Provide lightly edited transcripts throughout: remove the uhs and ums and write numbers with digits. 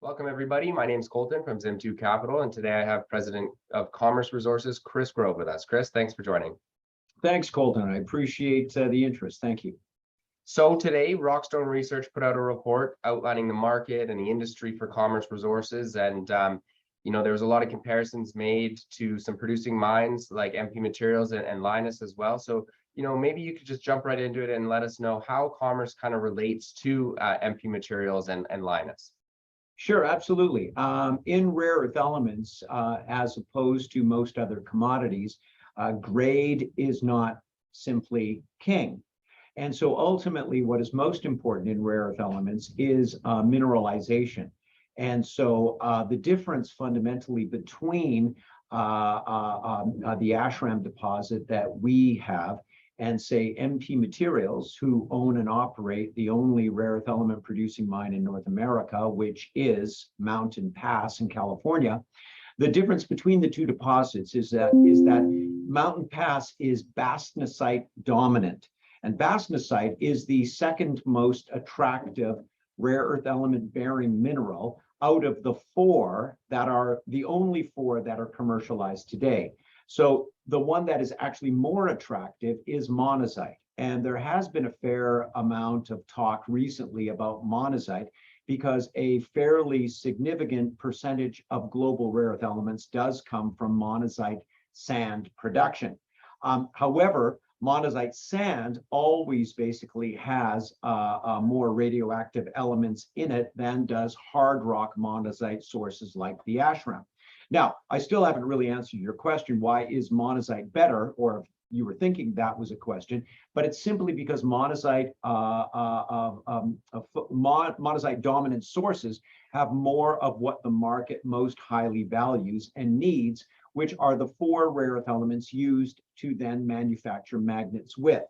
Welcome, everybody. My name is Colton from Zimtu Capital, and today I have President of Commerce Resources, Chris Grove, with us. Chris, thanks for joining. Thanks, Colton. I appreciate the interest. Thank you. So today, Rockstone Research put out a report outlining the market and the industry for commerce resources, and there was a lot of comparisons made to some producing mines like MP Materials and Lynas as well. So maybe you could just jump right into it and let us know how commerce kind of relates to MP Materials and Lynas. Sure, absolutely. In rare earth elements, as opposed to most other commodities, grade is not simply king. And so ultimately, what is most important in rare earth elements is mineralization. And so the difference fundamentally between the Ashram deposit that we have and say MP Materials, who own and operate the only rare earth element producing mine in North America, which is Mountain Pass in California. The difference between the two deposits is that Mountain Pass is bastnasite dominant, and bastnasite is the second most attractive rare earth element bearing mineral out of the the only four that are commercialized today. So the one that is actually more attractive is monazite. And there has been a fair amount of talk recently about monazite because a fairly significant percentage of global rare earth elements does come from monazite sand production. However, monazite sand always basically has more radioactive elements in it than does hard rock monazite sources like the Ashram. Now, I still haven't really answered your question, why is monazite better, or if you were thinking that was a question, but it's simply because monazite dominant sources have more of what the market most highly values and needs, which are the four rare earth elements used to then manufacture magnets with.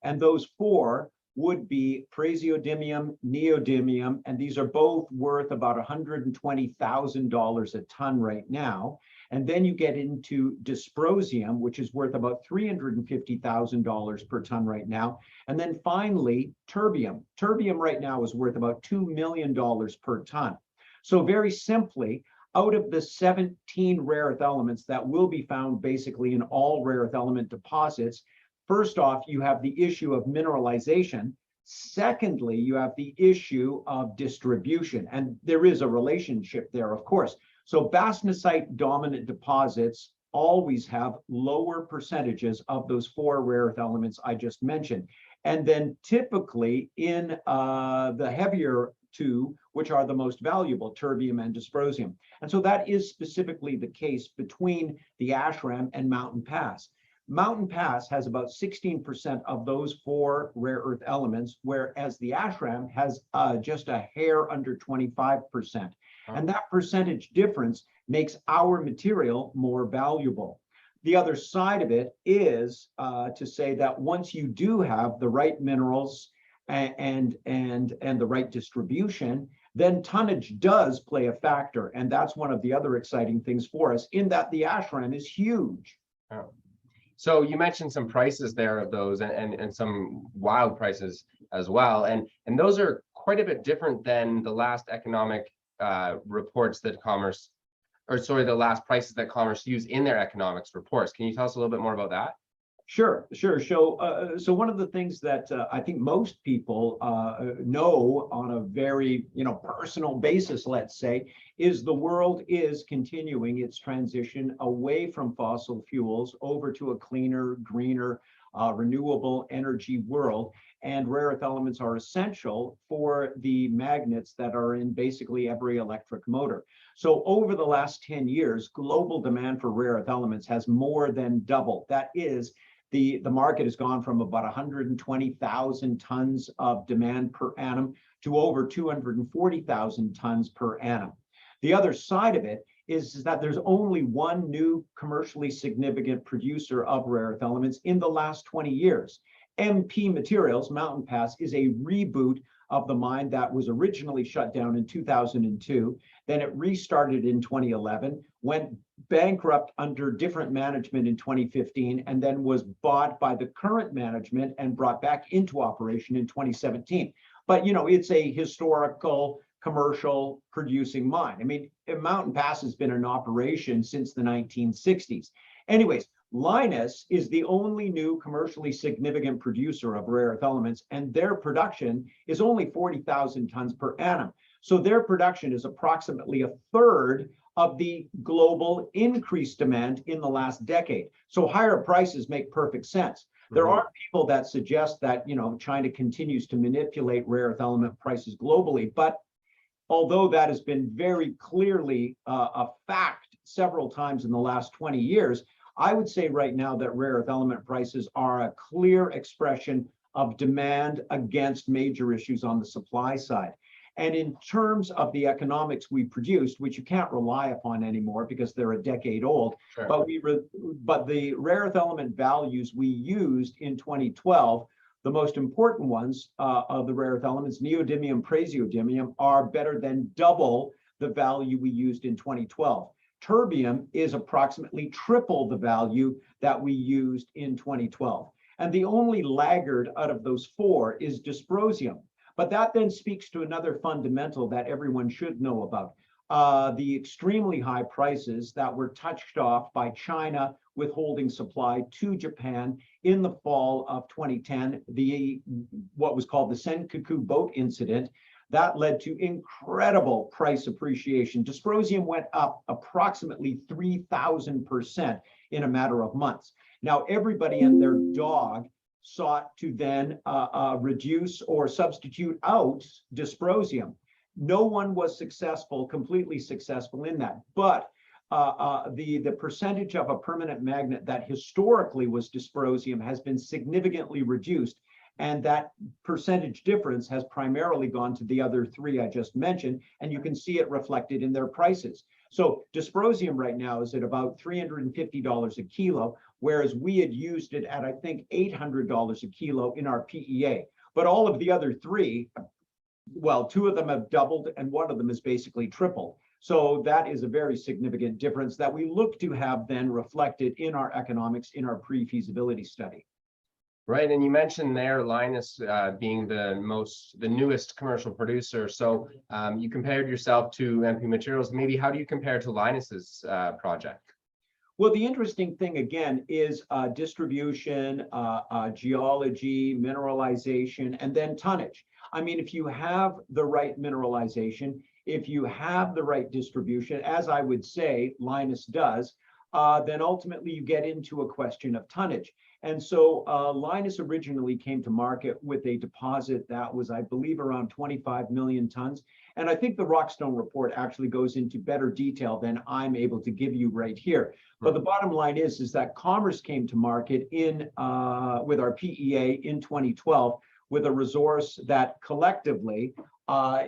And those four would be praseodymium, neodymium, and these are both worth about $120,000 a ton right now. And then you get into dysprosium, which is worth about $350,000 per ton right now. And then finally, terbium. Terbium right now is worth about $2 million per ton. So very simply, out of the 17 rare earth elements that will be found basically in all rare earth element deposits, first off, you have the issue of mineralization. Secondly, you have the issue of distribution. And there is a relationship there, of course. So bastnasite dominant deposits always have lower percentages of those four rare earth elements I just mentioned. And then typically in the heavier two, which are the most valuable, terbium and dysprosium. And so that is specifically the case between the Ashram and Mountain Pass. Mountain Pass has about 16% of those four rare earth elements, whereas the Ashram has just a hair under 25%. And that percentage difference makes our material more valuable. The other side of it is to say that once you do have the right minerals and the right distribution, then tonnage does play a factor. And that's one of the other exciting things for us in that the Ashram is huge. Oh. So you mentioned some prices there of those and some wild prices as well. And those are quite a bit different than the last economic reports that the last prices that Commerce used in their economics reports. Can you tell us a little bit more about that? Sure. So one of the things that I think most people know on a very personal basis, let's say, is the world is continuing its transition away from fossil fuels over to a cleaner, greener, renewable energy world. And rare earth elements are essential for the magnets that are in basically every electric motor. So over the last 10 years, global demand for rare earth elements has more than doubled. That is, the market has gone from about 120,000 tons of demand per annum to over 240,000 tons per annum. The other side of it is that there's only one new commercially significant producer of rare earth elements in the last 20 years. MP Materials, Mountain Pass, is a reboot of the mine that was originally shut down in 2002. Then it restarted in 2011, went bankrupt under different management in 2015, and then was bought by the current management and brought back into operation in 2017. But it's a historical commercial producing mine. I mean, Mountain Pass has been in operation since the 1960s. Anyways, Lynas is the only new commercially significant producer of rare earth elements, and their production is only 40,000 tons per annum. So their production is approximately a third of the global increased demand in the last decade. So higher prices make perfect sense. There are people that suggest that, China continues to manipulate rare earth element prices globally, but although that has been very clearly a fact several times in the last 20 years, I would say right now that rare earth element prices are a clear expression of demand against major issues on the supply side. And in terms of the economics we produced, which you can't rely upon anymore because they're a decade old, Sure. but the rare earth element values we used in 2012, the most important ones of the rare earth elements, neodymium, praseodymium, are better than double the value we used in 2012. Terbium is approximately triple the value that we used in 2012. And the only laggard out of those four is dysprosium. But that then speaks to another fundamental that everyone should know about. The extremely high prices that were touched off by China withholding supply to Japan in the fall of 2010, what was called the Senkaku boat incident, that led to incredible price appreciation. Dysprosium went up approximately 3,000% in a matter of months. Now, everybody and their dog sought to then reduce or substitute out dysprosium. No one was successful, completely successful in that. But the percentage of a permanent magnet that historically was dysprosium has been significantly reduced. And that percentage difference has primarily gone to the other three I just mentioned, and you can see it reflected in their prices. So dysprosium right now is at about $350 a kilo, whereas we had used it at, I think, $800 a kilo in our PEA. But all of the other three, well, two of them have doubled and one of them is basically tripled. So that is a very significant difference that we look to have then reflected in our economics in our pre-feasibility study. Right, and you mentioned there Lynas being the newest commercial producer. So you compared yourself to MP Materials. Maybe how do you compare to Lynas's project? Well, the interesting thing again is distribution, geology, mineralization, and then tonnage. I mean, if you have the right mineralization, if you have the right distribution, as I would say Lynas does, then ultimately you get into a question of tonnage. And so Lynas originally came to market with a deposit that was, I believe, around 25 million tons. And I think the Rockstone report actually goes into better detail than I'm able to give you right here. But the bottom line is that Commerce came to market with our PEA in 2012 with a resource that collectively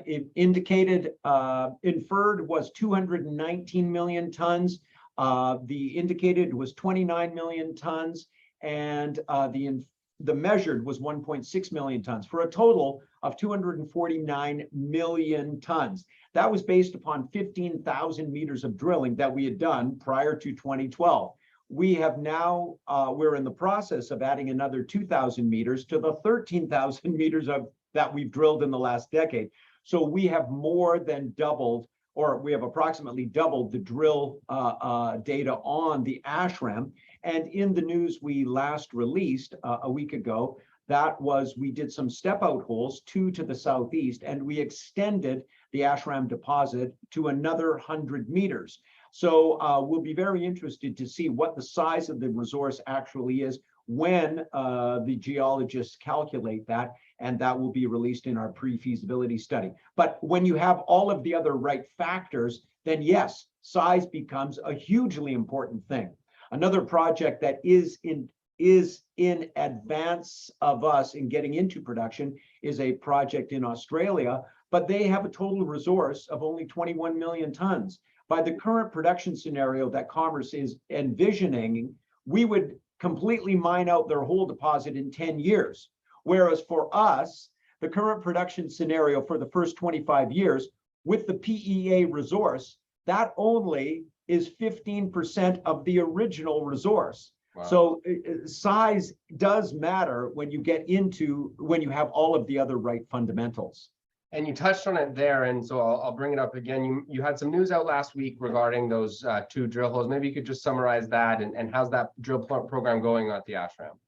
it indicated, inferred was 219 million tons. The indicated was 29 million tons. And the measured was 1.6 million tons for a total of 249 million tons. That was based upon 15,000 meters of drilling that we had done prior to 2012. We have now, we're in the process of adding another 2,000 meters to the 13,000 meters that we've drilled in the last decade. So we have more than doubled, or we have approximately doubled the drill data on the ashram. And in the news we last released a week ago, we did some step out holes, 2 to the southeast, and we extended the ashram deposit to another 100 meters. So we'll be very interested to see what the size of the resource actually is when the geologists calculate that, and that will be released in our pre-feasibility study. But when you have all of the other right factors, then yes, size becomes a hugely important thing. Another project that is in advance of us in getting into production is a project in Australia, but they have a total resource of only 21 million tons. By the current production scenario that Commerce is envisioning, we would completely mine out their whole deposit in 10 years. Whereas for us, the current production scenario for the first 25 years with the PEA resource, that only is 15% of the original resource. Wow. So size does matter when you get into, when you have all of the other right fundamentals. And you touched on it there, and so I'll bring it up again. You had some news out last week regarding those 2 drill holes. Maybe you could just summarize that, and how's that program going at the ashram?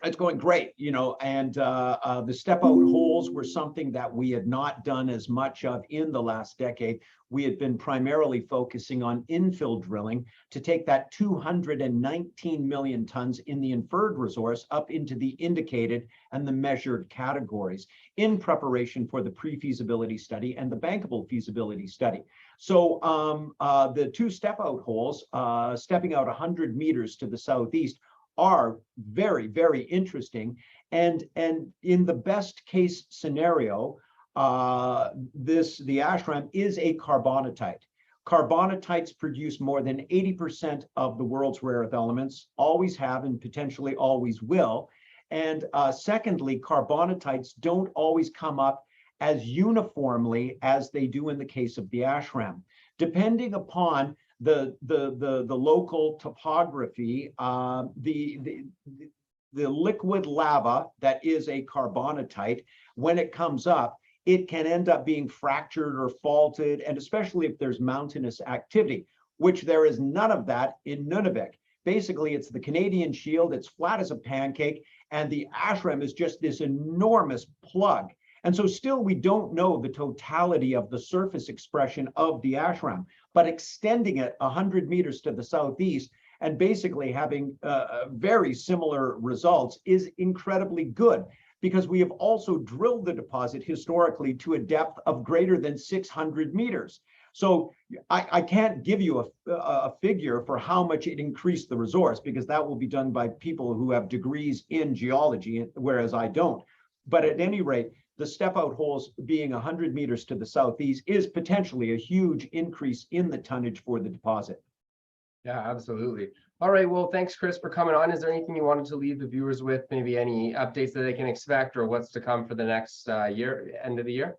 It's going great, and the step out holes were something that we had not done as much of in the last decade. We had been primarily focusing on infill drilling to take that 219 million tons in the inferred resource up into the indicated and the measured categories in preparation for the pre-feasibility study and the bankable feasibility study. So the 2 step out holes, stepping out 100 meters to the southeast, are very, very interesting. And in the best case scenario, the ashram is a carbonatite. Carbonatites produce more than 80% of the world's rare earth elements, always have and potentially always will. And secondly, carbonatites don't always come up as uniformly as they do in the case of the ashram. Depending upon the local topography, the liquid lava that is a carbonatite, when it comes up, it can end up being fractured or faulted, and especially if there's mountainous activity, which there is none of that in Nunavik. Basically, it's the Canadian Shield, it's flat as a pancake, and the ashram is just this enormous plug. And so still we don't know the totality of the surface expression of the ashram, but extending it 100 meters to the southeast and basically having very similar results is incredibly good, because we have also drilled the deposit historically to a depth of greater than 600 meters. So I can't give you a figure for how much it increased the resource, because that will be done by people who have degrees in geology, whereas I don't. But at any rate, the step out holes being 100 meters to the southeast is potentially a huge increase in the tonnage for the deposit. Yeah, absolutely. All right. Well, thanks, Chris, for coming on. Is there anything you wanted to leave the viewers with? Maybe any updates that they can expect, or what's to come for the next end of the year?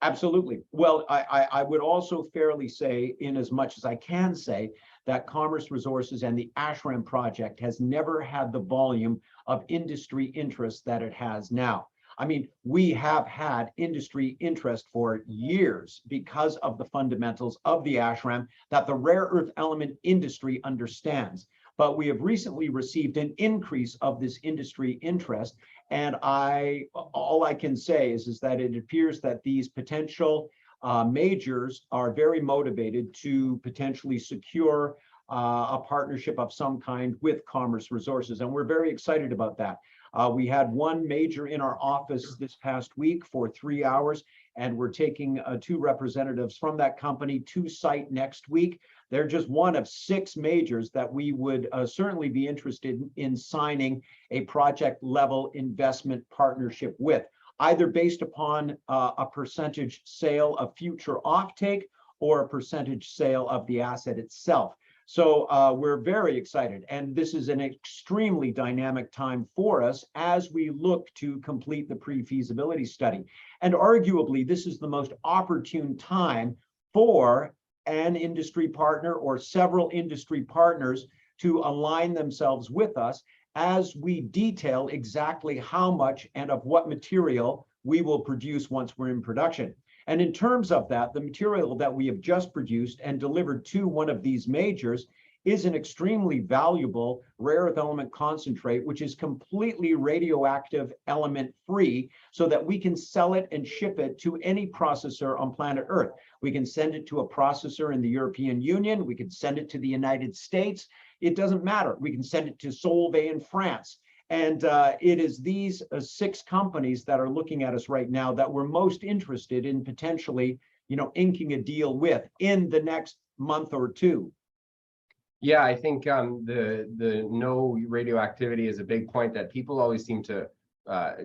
Absolutely. Well, I would also fairly say, in as much as I can say, that Commerce Resources and the Ashram project has never had the volume of industry interest that it has now. I mean, we have had industry interest for years because of the fundamentals of the ashram that the rare earth element industry understands. But we have recently received an increase of this industry interest. And all I can say is that it appears that these potential majors are very motivated to potentially secure a partnership of some kind with Commerce Resources. And we're very excited about that. We had one major in our office this past week for 3 hours, and we're taking 2 representatives from that company to site next week. They're just one of 6 majors that we would certainly be interested in signing a project level investment partnership with, either based upon a percentage sale of future offtake or a percentage sale of the asset itself. So we're very excited, and this is an extremely dynamic time for us as we look to complete the pre-feasibility study. And arguably, this is the most opportune time for an industry partner or several industry partners to align themselves with us as we detail exactly how much and of what material we will produce once we're in production. And in terms of that, the material that we have just produced and delivered to one of these majors is an extremely valuable rare earth element concentrate, which is completely radioactive element free, so that we can sell it and ship it to any processor on planet Earth. We can send it to a processor in the European Union. We can send it to the United States. It doesn't matter. We can send it to Solvay in France. And it is these 6 companies that are looking at us right now that we're most interested in potentially, inking a deal with in the next month or 2. Yeah, I think the no radioactivity is a big point that people always seem to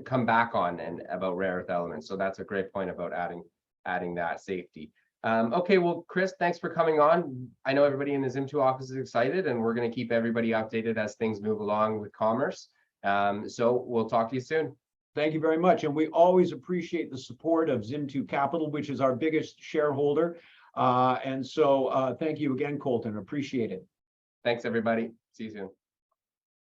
come back on and about rare earth elements. So that's a great point about adding that safety. Okay, well, Chris, thanks for coming on. I know everybody in the Zimtu office is excited, and we're going to keep everybody updated as things move along with Commerce. So we'll talk to you soon. Thank you very much. And we always appreciate the support of Zimtu Capital, which is our biggest shareholder. And so thank you again, Colton. Appreciate it. Thanks, everybody. See you soon.